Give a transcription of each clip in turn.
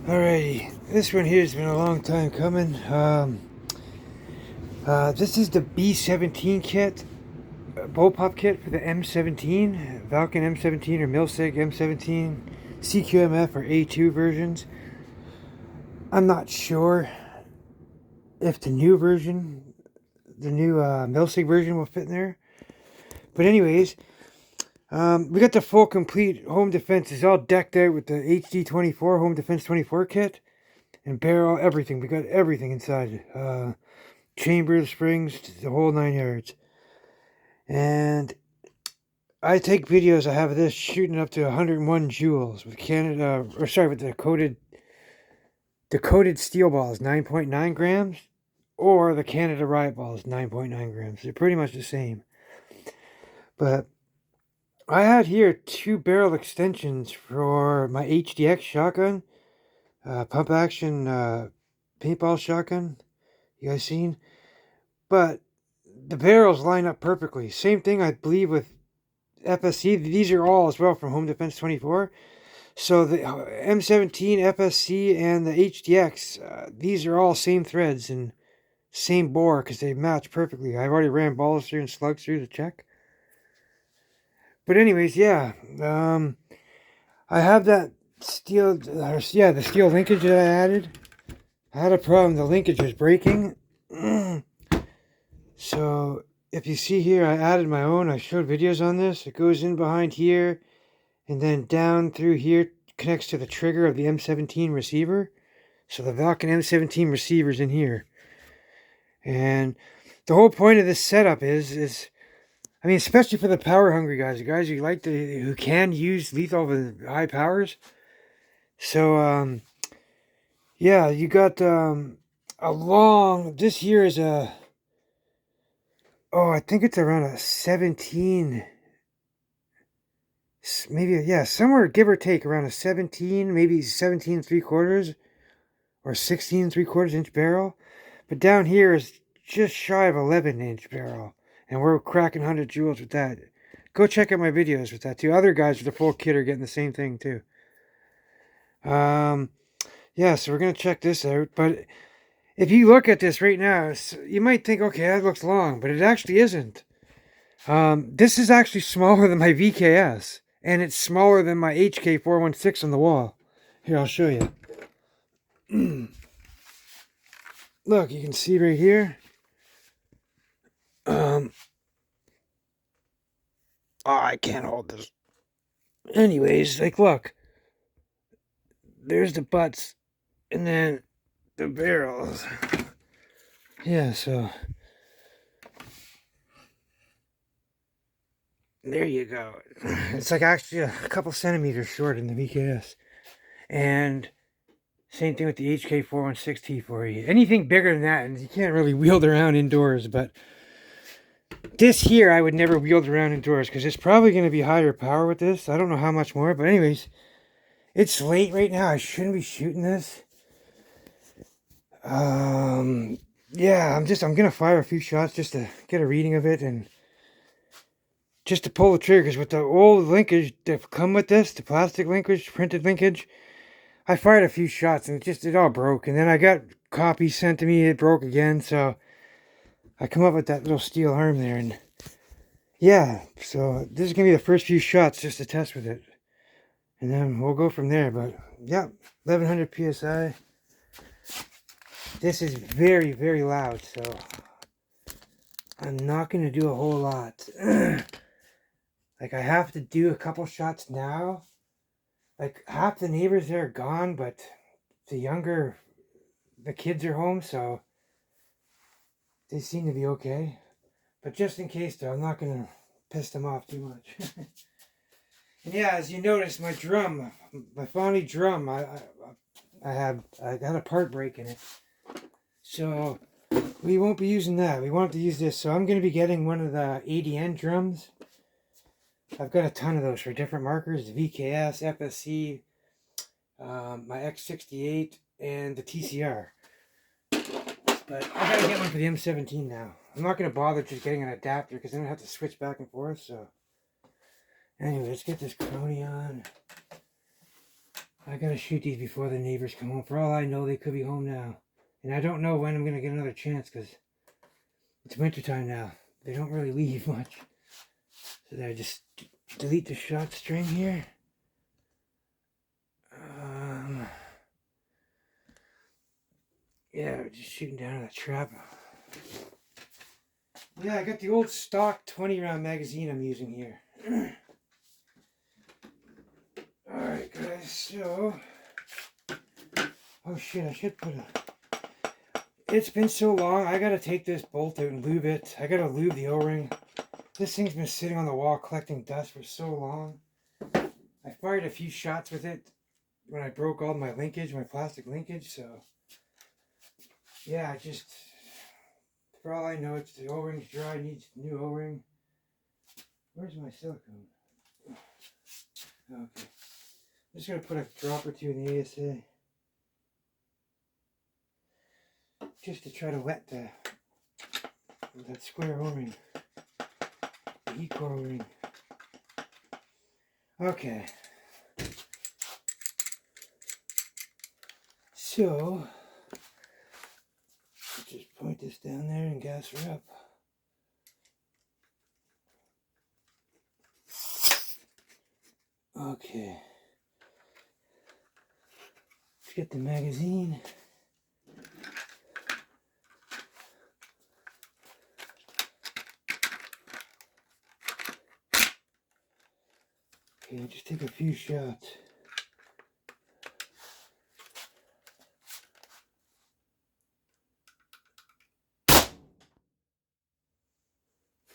Alrighty, this one here has been a long time coming. This is the B17 kit, Bullpup kit for the M17, Valken M17 or Milsig M17, CQMF or A2 versions. I'm not sure if the new version, the new Milsig version will fit in there. But anyways, we got the full complete home defense. It's all decked out with the HD-24 Home Defense 24 kit. And barrel, everything. We got everything inside. Chambers, springs, the whole 9 yards. And I take videos. I have this shooting up to 101 joules with with the coated steel balls, 9.9 grams, or the Canada Riot balls, 9.9 grams. They're pretty much the same. But I had here 2 barrel extensions for my HDX shotgun, pump action paintball shotgun. You guys seen? But the barrels line up perfectly. Same thing, I believe, with FSC. These are all as well from Home Defense 24. So the M17, FSC, and the HDX, these are all same threads and same bore because they match perfectly. I've already ran balls through and slugs through to check. But anyways, yeah. I have that steel, the steel linkage that I added. I had a problem. The linkage was breaking. So if you see here, I added my own. I showed videos on this. It goes in behind here and then down through here, connects to the trigger of the M17 receiver. So the Valken M17 receiver's in here. And the whole point of this setup is I mean, especially for the power hungry guys, the guys who can use lethal with high powers. So yeah, you got this here is a, oh, I think it's around a 17, maybe, yeah, somewhere give or take around a 17, maybe 17 3/4 or 16 3/4 inch barrel. But down here is just shy of 11-inch barrel. And we're cracking 100 joules with that. Go check out my videos with that too. Other guys with the full kit are getting the same thing too. Yeah, so we're going to check this out. But if you look at this right now, you might think, okay, that looks long, but it actually isn't. This is actually smaller than my VKS, and it's smaller than my HK416 on the wall. Here, I'll show you. Look, you can see right here. Oh, I can't hold this. Anyways, like, look. There's the butts, and then the barrels. Yeah, so there you go. It's like actually a couple centimeters shorter than the VKS. And same thing with the HK416 T4E. Anything bigger than that, and you can't really wield around indoors, but this here I would never wield around indoors because it's probably going to be higher power with this. I don't know how much more, but anyways, it's late right now. I shouldn't be shooting this. Yeah, I'm gonna fire a few shots just to get a reading of it and just to pull the triggers with the old linkage that come with this, the plastic linkage, printed linkage. I fired a few shots and it all broke, and then I got copies sent to me. It broke again, so I come up with that little steel arm there, and yeah, so this is gonna be the first few shots just to test with it, and then we'll go from there. But yeah, 1100 psi. This is very, very loud, so I'm not going to do a whole lot. Like, I have to do a couple shots now. Like, half the neighbors there are gone, but the kids are home, so they seem to be okay. But just in case, though, I'm not going to piss them off too much. And yeah, as you notice, my phony drum, I got a part break in it. So we won't be using that. We want to use this. So I'm going to be getting one of the ADN drums. I've got a ton of those for different markers. The VKS, FSC, my X68, and the TCR. But I got to get one for the M17 now. I'm not going to bother just getting an adapter because then I have to switch back and forth. So anyway, let's get this crony on. I gotta shoot these before the neighbors come home. For all I know, they could be home now. And I don't know when I'm gonna get another chance because it's wintertime now. They don't really leave much. So then I just delete the shot string here. Yeah, just shooting down that trap. Yeah, I got the old stock 20 round magazine I'm using here. Alright guys, so... Oh shit, I should put a... It's been so long, I gotta take this bolt out and lube it. I gotta lube the O-ring. This thing's been sitting on the wall collecting dust for so long. I fired a few shots with it when I broke all my linkage, my plastic linkage, so... Yeah, just... For all I know, it's the O-ring's dry, needs a new O-ring. Where's my silicone? Okay. I'm just going to put a drop or two in the ASA. Just to try to wet that square O-ring. The E-core O-ring. Okay. So... just point this down there and gas her up. Okay. Let's get the magazine. Okay, just take a few shots.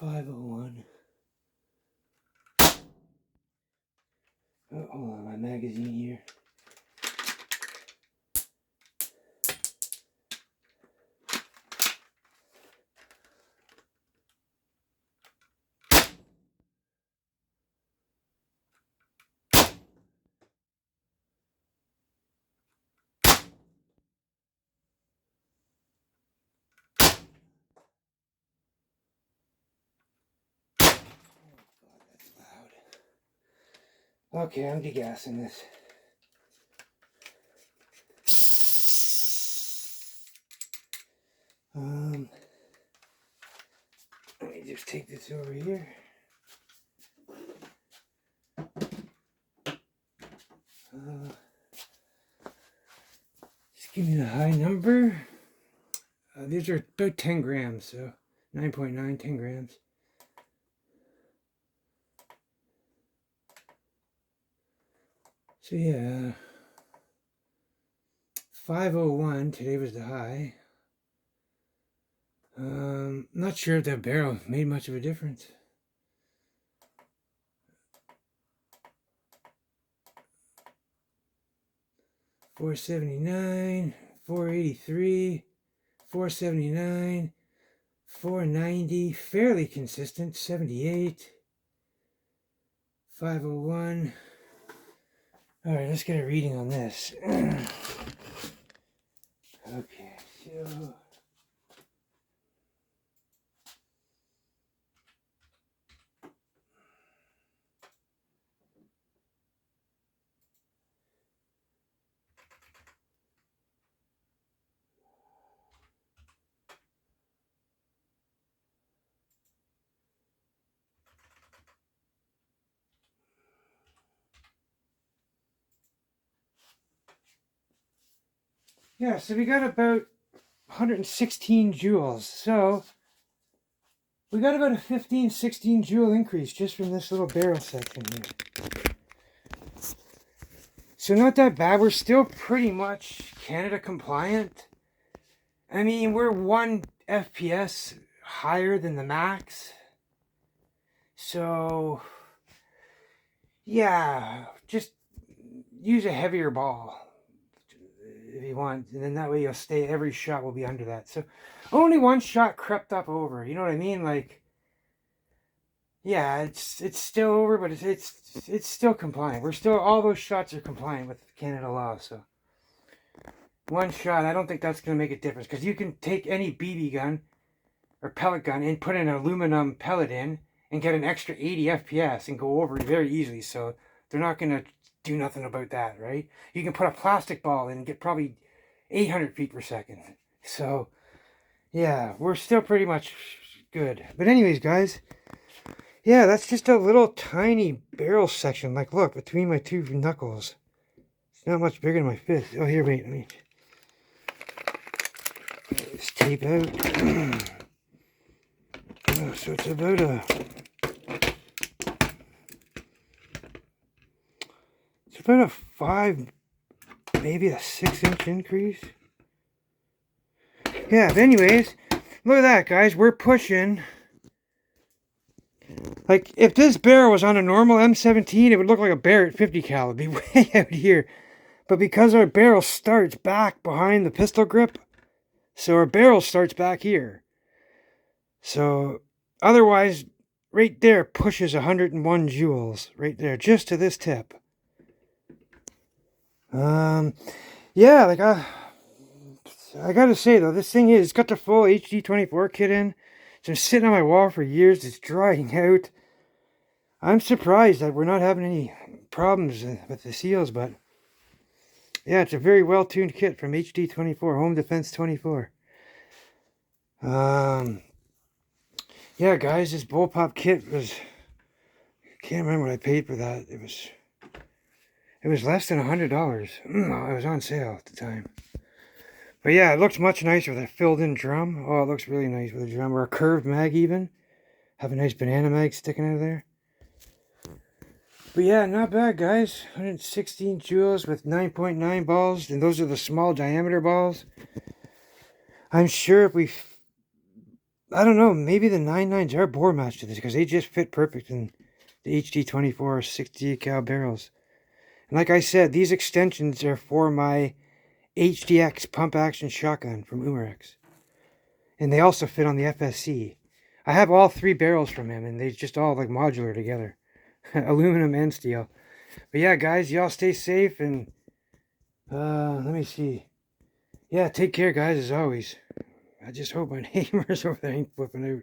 .501. Oh, hold on, my magazine here. Okay, I'm degassing this. Let me just take this over here. Just give me the high number. These are about 10 grams, so 9.9, 10 grams. So yeah, 501, today was the high. Not sure if that barrel made much of a difference. $479, $483, $479, $490, fairly consistent, $78, $501. All right, let's get a reading on this. Okay, so... Yeah, so we got about 116 joules. So we got about a 15, 16 joule increase just from this little barrel section here. So not that bad. We're still pretty much Canada compliant. I mean, we're 1 FPS higher than the max. So, yeah, just use a heavier ball if you want, and then that way you'll stay, every shot will be under that. So only one shot crept up over, you know what I mean? Like, yeah, it's still over, but it's still compliant. We're still, all those shots are compliant with Canada law. So one shot, I don't think that's going to make a difference, because you can take any BB gun or pellet gun and put an aluminum pellet in and get an extra 80 FPS and go over it very easily. So they're not going to do nothing about that, right? You can put a plastic ball in and get probably 800 feet per second. So, yeah, we're still pretty much good. But anyways, guys, yeah, that's just a little tiny barrel section. Like, look, between my two knuckles. It's not much bigger than my fist. Oh, here, wait, let me get this tape out. Oh, so it's about a 5, maybe a 6-inch increase. Yeah, but anyways, look at that, guys. We're pushing. Like, if this barrel was on a normal M17, it would look like a Barrett 50 cal. It'd be way out here. But because our barrel starts back behind the pistol grip, so our barrel starts back here. So, otherwise, right there pushes 101 joules. Right there, just to this tip. Yeah, like, I gotta say, though, this thing it's got the full HD-24 kit in. It's been sitting on my wall for years. It's drying out. I'm surprised that we're not having any problems with the seals, but yeah, it's a very well-tuned kit from HD-24, Home Defense 24. Yeah, guys, this Bullpup kit was, I can't remember what I paid for that. It was less than $100. It was on sale at the time. But yeah, it looks much nicer with a filled-in drum. Oh, it looks really nice with a drum, or a curved mag even. Have a nice banana mag sticking out of there. But yeah, not bad, guys. 116 joules with 9.9 balls, and those are the small diameter balls. I'm sure if we, I don't know, maybe the 9.9s are bore matched to this, because they just fit perfect in the HD-24 68 cal barrels. And like I said, these extensions are for my HDX pump action shotgun from Umarex. And they also fit on the FSC. I have all 3 barrels from him, and they just all like modular together. Aluminum and steel. But yeah, guys, y'all stay safe, and let me see. Yeah, take care, guys, as always. I just hope my neighbors over there ain't flipping out.